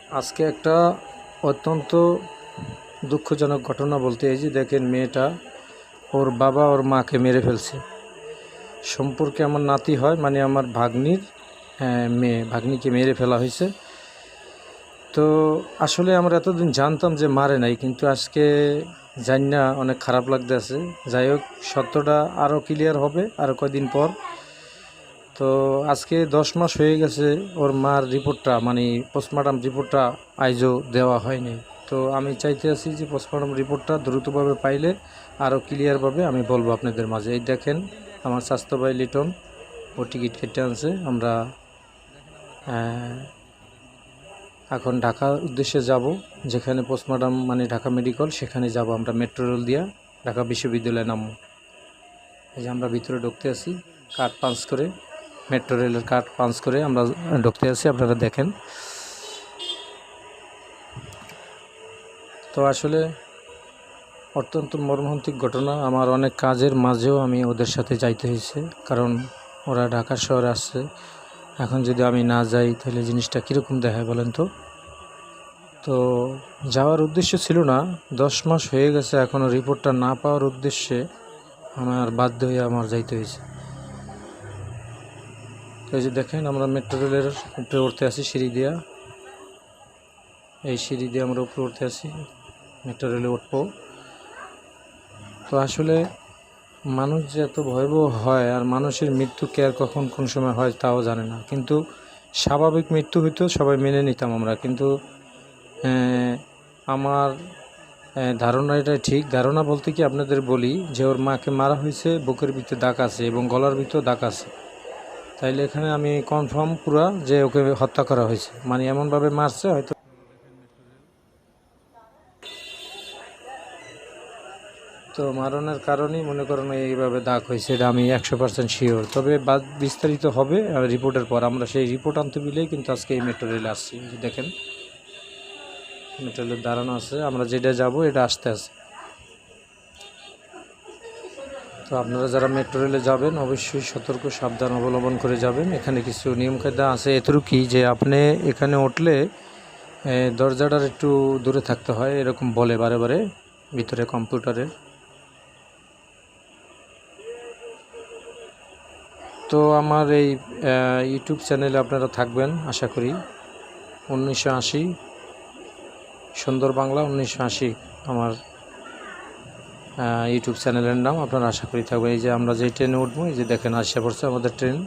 আজকে একটা অত্যন্ত দুঃখজনক ঘটনা বলতে এই যে দেখেন মেয়েটা ওর বাবা ওর মাকে মেরে ফেলছে। সম্পর্কে আমার নাতি হয়, মানে আমার ভাগ্নির মেয়ে, ভাগ্নিকে মেরে ফেলা হয়েছে। তো আসলে আমরা এতদিন জানতাম যে মারে নাই, কিন্তু আজকে জানি না, অনেক খারাপ লাগতেছে। যাই হোক, সত্যটা আরও ক্লিয়ার হবে আরও কয়দিন পর। তো আজকে 10 মাস হয়ে গেছে ওর মার রিপোর্টটা, মানে পোস্টমর্টম রিপোর্টটা আজও দেওয়া হয়নি। তো আমি চাইতে আছি যে পোস্টমর্টম রিপোর্টটা দ্রুতভাবে পাইলে আরও ক্লিয়ারভাবে আমি বলবো আপনাদের মাঝে। এই দেখেন আমার স্বাস্থ্য ভাই লিটন, ও টিকিট কেটে আনছে। আমরা এখন ঢাকার উদ্দেশ্যে যাব, যেখানে পোস্টমর্টম মানে ঢাকা মেডিকেল, সেখানে যাব আমরা মেট্রো রেল দিয়া ঢাকা বিশ্ববিদ্যালয়ে নামবো। এই যে আমরা ভিতরে ঢুকতে আছি, কার্ড পাঞ্চ করে, মেট্রো রেলের কার্ড পাঞ্চ করে আমরা ঢুকতে আছি, আপনারা দেখেন। তো আসলে অত্যন্ত মর্মান্তিক ঘটনা। আমার অনেক কাজের মাঝেও আমি ওদের সাথে যাইতে হয়েছে, কারণ ওরা ঢাকা শহরে আসছে। এখন যদি আমি না যাই তাহলে জিনিসটা কীরকম দেখায় বলেন তো। তো যাওয়ার উদ্দেশ্য ছিল না, 10 মাস হয়ে গেছে, এখনও রিপোর্টটা না পাওয়ার উদ্দেশ্যে আমার বাধ্য হয়ে আমার যাইতে হয়েছে। তো এই যে দেখেন আমরা মেট্রো রেলের উপরে উঠতে আসি সিঁড়ি দিয়া, এই সিঁড়ি দিয়ে আমরা উপরে উঠতে আসি, মেট্রো রেলে উঠবো। তো আসলে মানুষ যে এত ভয়াবহ হয়, আর মানুষের মৃত্যু কে আর কখন কোন সময় হয় তাও জানে না। কিন্তু স্বাভাবিক মৃত্যু হইতো সবাই মেনে নিতাম আমরা, কিন্তু আমার ধারণা এটাই ঠিক। ধারণা বলতে কি আপনাদের বলি যে ওর মাকে মারা হয়েছে, বুকের ভিতরে দাগ আছে এবং গলার ভিতরে দাগ আছে। তাইলে এখানে আমি কনফার্ম পুরা যে ওকে হত্যা করা হয়েছে, মানে এমনভাবে মারছে হয়তো। তো মারণের কারণেই মনে করেন এইভাবে দাগ হয়েছে, এটা আমি 100% শিওর। তবে বিস্তারিত হবে রিপোর্টের পর। আমরা সেই রিপোর্ট আনতে মিলেই কিন্তু আজকে এই মেট্রো রেলে আসছি। দেখেন মেট্রো রেলের দাঁড়ানো আছে, আমরা যেটা যাব এটা আসতে আছে। তো আপনারা যারা মেট্রো রেলে যাবেন অবশ্যই সতর্ক সাবধান অবলম্বন করে যাবেন। এখানে কিছু নিয়মকায়দা আছে, এতটুকুই যে আপনি এখানে উঠলে দরজাটার একটু দূরে থাকতে হয়, এরকম বলে বারে বারে ভিতরে কম্পিউটারের। তো আমার এই ইউটিউব চ্যানেলে আপনারা থাকবেন আশা করি। 1980 সুন্দর বাংলা 1980 আমার ইউটিউব চ্যানেলের নাম। আপনারা আশা করি থাকবেন। এই যে আমরা যে ট্রেনে উঠবো, এই যে দেখেন আসে পড়ছে আমাদের ট্রেন।